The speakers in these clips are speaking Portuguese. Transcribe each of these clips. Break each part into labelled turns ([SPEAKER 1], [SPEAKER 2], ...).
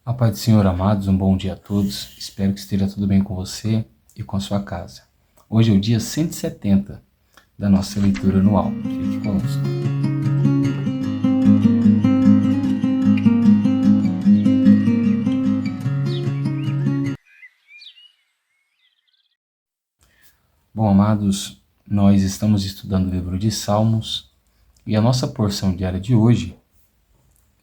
[SPEAKER 1] A paz do Senhor, amados, um bom dia a todos. Espero que esteja tudo bem com você e com a sua casa. Hoje é o dia 170 da nossa leitura anual. Fique conosco. Bom, amados, nós estamos estudando o livro de Salmos e a nossa porção diária de hoje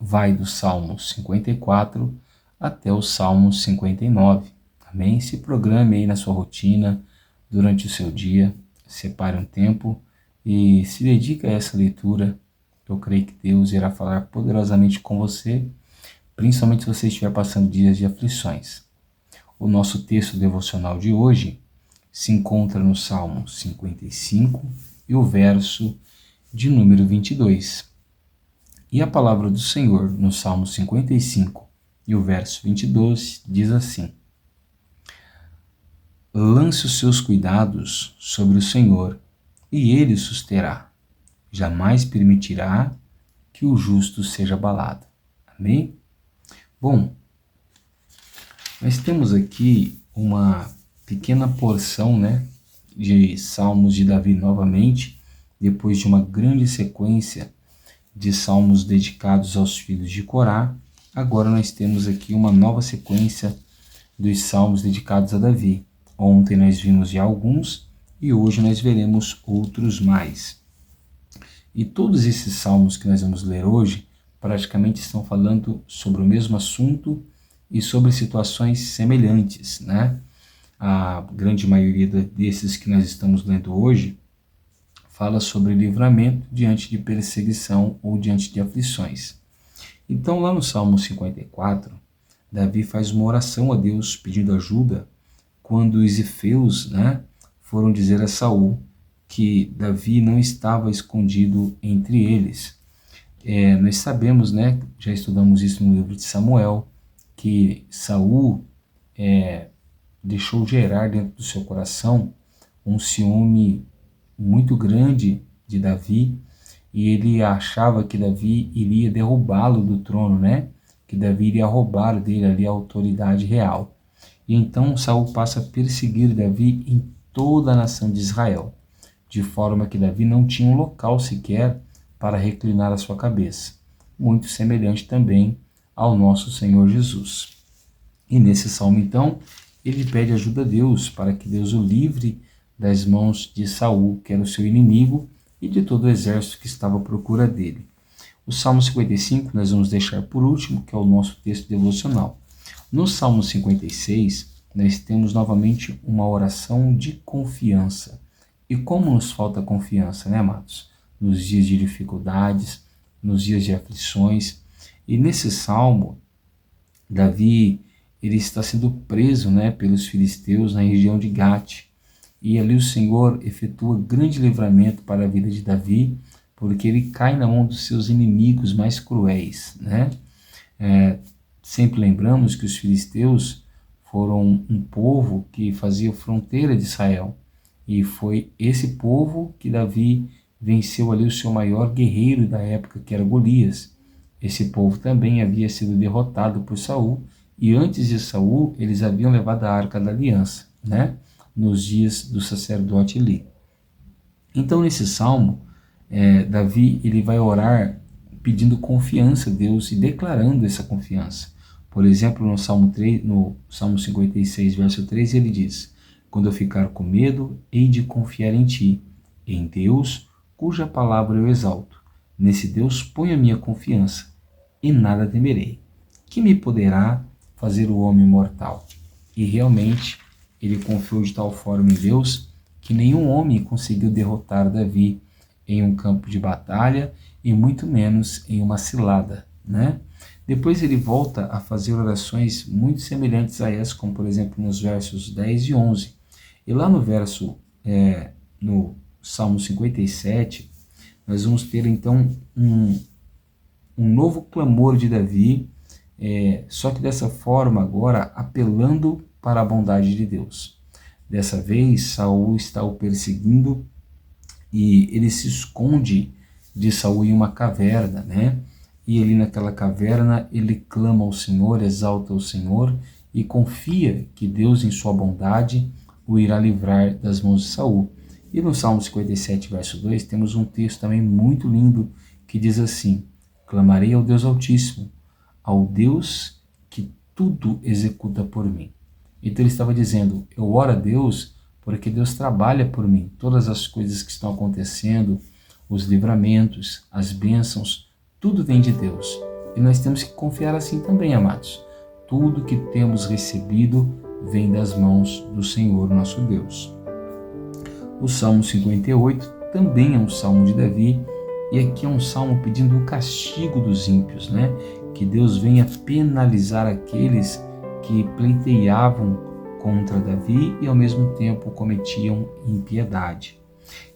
[SPEAKER 1] vai do Salmo 54 até o Salmo 59. Amém? Se programe aí na sua rotina, durante o seu dia, separe um tempo e se dedique a essa leitura. Eu creio que Deus irá falar poderosamente com você, principalmente se você estiver passando dias de aflições. O nosso texto devocional de hoje se encontra no Salmo 55 e o verso de número 22. E a palavra do Senhor, no Salmo 55 e o verso 22, diz assim: Lance os seus cuidados sobre o Senhor, e ele os susterá. Jamais permitirá que o justo seja abalado. Amém? Bom, nós temos aqui uma pequena porção, de Salmos de Davi novamente, depois de uma grande sequência de salmos dedicados aos filhos de Corá. Agora nós temos aqui uma nova sequência dos salmos dedicados a Davi. Ontem nós vimos já alguns e hoje nós veremos outros mais. E todos esses salmos que nós vamos ler hoje praticamente estão falando sobre o mesmo assunto e sobre situações semelhantes, A grande maioria desses que nós estamos lendo hoje fala sobre livramento diante de perseguição ou diante de aflições. Então, lá no Salmo 54, Davi faz uma oração a Deus pedindo ajuda quando os efeus, foram dizer a Saul que Davi não estava escondido entre eles. Nós sabemos, já estudamos isso no livro de Samuel, que Saul deixou gerar dentro do seu coração um ciúme muito grande de Davi, e ele achava que Davi iria derrubá-lo do trono, que Davi iria roubar dele ali a autoridade real. E então Saul passa a perseguir Davi em toda a nação de Israel, de forma que Davi não tinha um local sequer para reclinar a sua cabeça, muito semelhante também ao nosso Senhor Jesus. E nesse salmo então, ele pede ajuda a Deus para que Deus o livre das mãos de Saul, que era o seu inimigo, e de todo o exército que estava à procura dele. O Salmo 55 nós vamos deixar por último, que é o nosso texto devocional. No Salmo 56, nós temos novamente uma oração de confiança. E como nos falta confiança, amados? Nos dias de dificuldades, nos dias de aflições. E nesse salmo, Davi ele está sendo preso pelos filisteus na região de Gate. E ali o Senhor efetua grande livramento para a vida de Davi, porque ele cai na mão dos seus inimigos mais cruéis. Sempre lembramos que os filisteus foram um povo que fazia fronteira de Israel. E foi esse povo que Davi venceu ali o seu maior guerreiro da época, que era Golias. Esse povo também havia sido derrotado por Saul, e antes de Saul eles haviam levado a Arca da Aliança, nos dias do sacerdote Eli. Então nesse salmo, Davi ele vai orar pedindo confiança a Deus e declarando essa confiança. Por exemplo, no Salmo 56, verso 3, ele diz: Quando eu ficar com medo, hei de confiar em ti, em Deus, cuja palavra eu exalto. Nesse Deus ponho a minha confiança, e nada temerei. Que me poderá fazer o homem mortal? E realmente, ele confiou de tal forma em Deus que nenhum homem conseguiu derrotar Davi em um campo de batalha e muito menos em uma cilada, Depois ele volta a fazer orações muito semelhantes a essas, como por exemplo nos versos 10 e 11. E lá no Salmo 57, nós vamos ter então um novo clamor de Davi, só que dessa forma agora apelando para a bondade de Deus. Dessa vez, Saul está o perseguindo e ele se esconde de Saul em uma caverna, e ali naquela caverna ele clama ao Senhor, exalta o Senhor e confia que Deus em sua bondade o irá livrar das mãos de Saul. E no Salmo 57, verso 2, temos um texto também muito lindo que diz assim: clamarei ao Deus Altíssimo, ao Deus que tudo executa por mim. Então ele estava dizendo, eu oro a Deus porque Deus trabalha por mim. Todas as coisas que estão acontecendo, os livramentos, as bênçãos, tudo vem de Deus. E nós temos que confiar assim também, amados. Tudo que temos recebido vem das mãos do Senhor, nosso Deus. O Salmo 58 também é um salmo de Davi, e aqui é um salmo pedindo o castigo dos ímpios, né? Que Deus venha penalizar aqueles que pleiteavam contra Davi e ao mesmo tempo cometiam impiedade.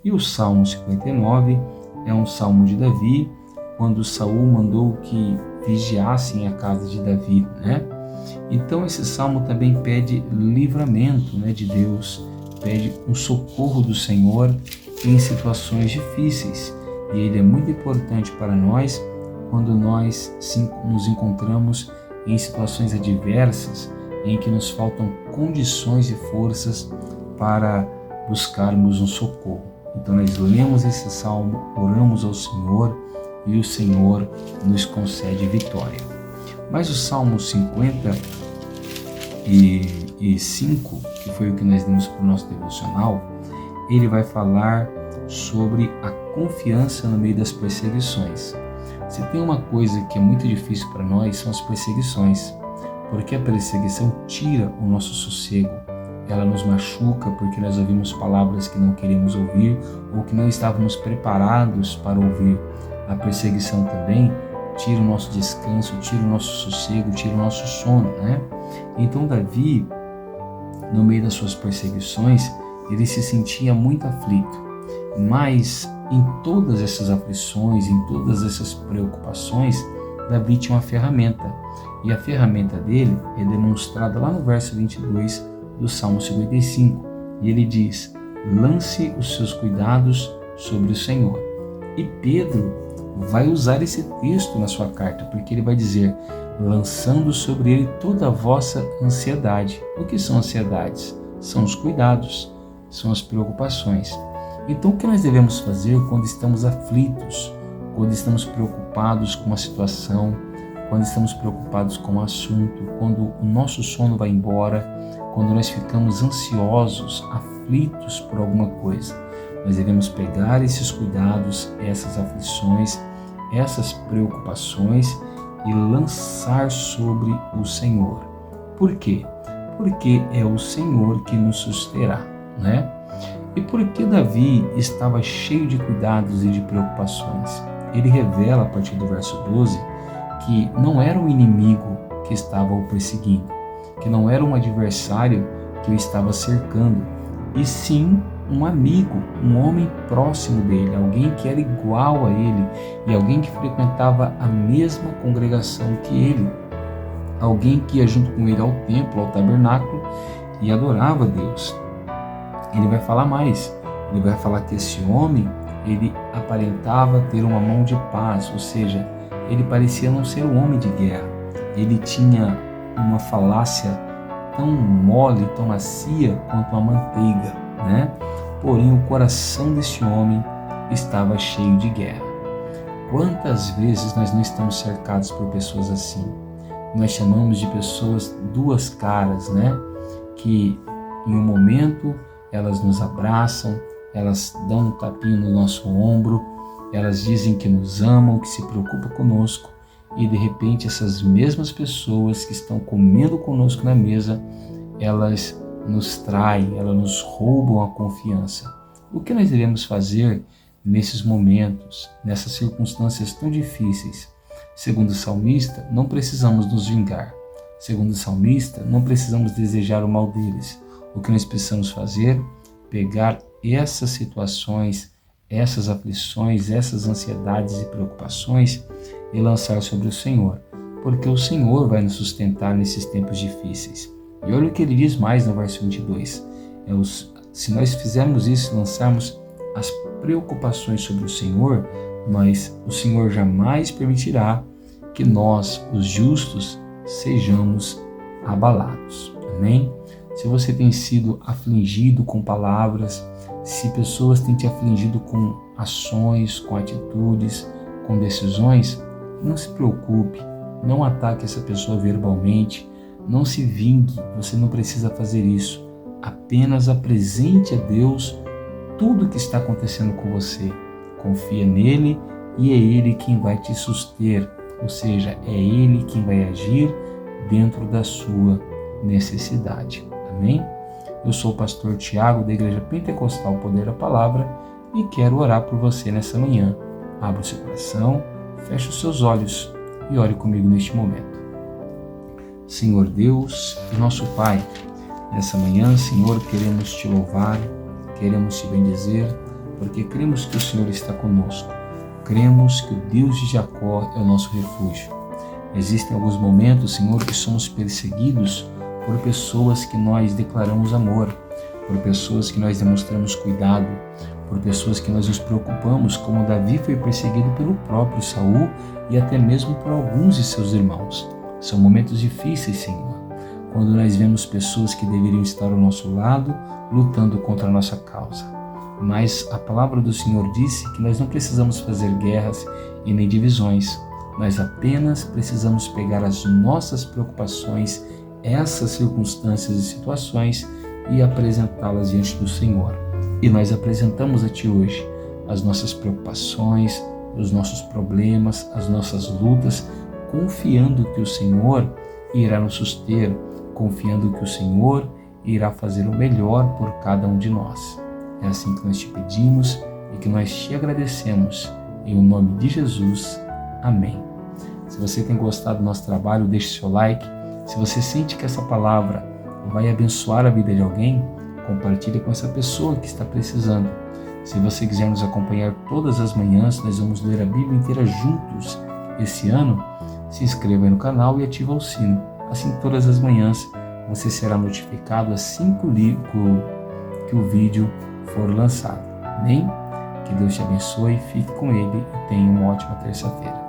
[SPEAKER 1] E o Salmo 59 é um salmo de Davi, quando Saul mandou que vigiassem a casa de Davi, né? Então esse salmo também pede livramento, né, de Deus, pede um socorro do Senhor em situações difíceis. E ele é muito importante para nós quando nós nos encontramos em situações adversas, em que nos faltam condições e forças para buscarmos um socorro. Então nós lemos esse salmo, oramos ao Senhor e o Senhor nos concede vitória. Mas o Salmo 55, que foi o que nós demos para o nosso devocional, ele vai falar sobre a confiança no meio das perseguições. Se tem uma coisa que é muito difícil para nós, são as perseguições, porque a perseguição tira o nosso sossego, ela nos machuca porque nós ouvimos palavras que não queremos ouvir ou que não estávamos preparados para ouvir. A perseguição também tira o nosso descanso, tira o nosso sossego, tira o nosso sono, né? Então Davi, no meio das suas perseguições, ele se sentia muito aflito, mas em todas essas aflições, em todas essas preocupações, Davi tinha uma ferramenta, e a ferramenta dele é demonstrada lá no verso 22 do Salmo 55, e ele diz: lance os seus cuidados sobre o Senhor. E Pedro vai usar esse texto na sua carta, porque ele vai dizer: lançando sobre ele toda a vossa ansiedade. O que são ansiedades? São os cuidados, são as preocupações. Então o que nós devemos fazer quando estamos aflitos, quando estamos preocupados com uma situação, quando estamos preocupados com um assunto, quando o nosso sono vai embora, quando nós ficamos ansiosos, aflitos por alguma coisa? Nós devemos pegar esses cuidados, essas aflições, essas preocupações e lançar sobre o Senhor. Por quê? Porque é o Senhor que nos susterá, né? E por que Davi estava cheio de cuidados e de preocupações? Ele revela a partir do verso 12 que não era um inimigo que estava o perseguindo, que não era um adversário que o estava cercando, e sim um amigo, um homem próximo dele, alguém que era igual a ele e alguém que frequentava a mesma congregação que ele, alguém que ia junto com ele ao templo, ao tabernáculo e adorava a Deus. Ele vai falar mais, ele vai falar que esse homem, ele aparentava ter uma mão de paz, ou seja, ele parecia não ser um homem de guerra, ele tinha uma falácia tão mole, tão macia quanto a manteiga, né? Porém, o coração desse homem estava cheio de guerra. Quantas vezes nós não estamos cercados por pessoas assim? Nós chamamos de pessoas duas caras, né? Que em um momento elas nos abraçam, elas dão um tapinha no nosso ombro, elas dizem que nos amam, que se preocupam conosco, e de repente essas mesmas pessoas que estão comendo conosco na mesa, elas nos traem, elas nos roubam a confiança. O que nós devemos fazer nesses momentos, nessas circunstâncias tão difíceis? Segundo o salmista, não precisamos nos vingar. Segundo o salmista, não precisamos desejar o mal deles. O que nós precisamos fazer? Pegar essas situações, essas aflições, essas ansiedades e preocupações e lançar sobre o Senhor, porque o Senhor vai nos sustentar nesses tempos difíceis. E olha o que ele diz mais no verso 22. Se nós fizermos isso, lançarmos as preocupações sobre o Senhor, o Senhor jamais permitirá que nós, os justos, sejamos abalados. Amém? Se você tem sido afligido com palavras, se pessoas têm te afligido com ações, com atitudes, com decisões, não se preocupe, não ataque essa pessoa verbalmente, não se vingue, você não precisa fazer isso. Apenas apresente a Deus tudo o que está acontecendo com você. Confia nele e é ele quem vai te suster, ou seja, é ele quem vai agir dentro da sua necessidade. Amém? Eu sou o pastor Tiago da Igreja Pentecostal Poder da Palavra e quero orar por você nessa manhã. Abra o seu coração, feche os seus olhos e ore comigo neste momento. Senhor Deus e nosso Pai, nessa manhã, Senhor, queremos te louvar, queremos te bendizer, porque cremos que o Senhor está conosco. Cremos que o Deus de Jacó é o nosso refúgio. Existem alguns momentos, Senhor, que somos perseguidos por pessoas que nós declaramos amor, por pessoas que nós demonstramos cuidado, por pessoas que nós nos preocupamos, como Davi foi perseguido pelo próprio Saul e até mesmo por alguns de seus irmãos. São momentos difíceis, Senhor, quando nós vemos pessoas que deveriam estar ao nosso lado, lutando contra a nossa causa. Mas a palavra do Senhor disse que nós não precisamos fazer guerras e nem divisões, nós apenas precisamos pegar as nossas preocupações, essas circunstâncias e situações e apresentá-las diante do Senhor. E nós apresentamos a Ti hoje as nossas preocupações, os nossos problemas, as nossas lutas, confiando que o Senhor irá nos suster, confiando que o Senhor irá fazer o melhor por cada um de nós. É assim que nós te pedimos e que nós te agradecemos. Em nome de Jesus. Amém. Se você tem gostado do nosso trabalho, deixe seu like. Se você sente que essa palavra vai abençoar a vida de alguém, compartilhe com essa pessoa que está precisando. Se você quiser nos acompanhar todas as manhãs, nós vamos ler a Bíblia inteira juntos esse ano. Se inscreva aí no canal e ative o sino. Assim, todas as manhãs você será notificado assim que o vídeo for lançado. Amém? Que Deus te abençoe, fique com Ele e tenha uma ótima terça-feira.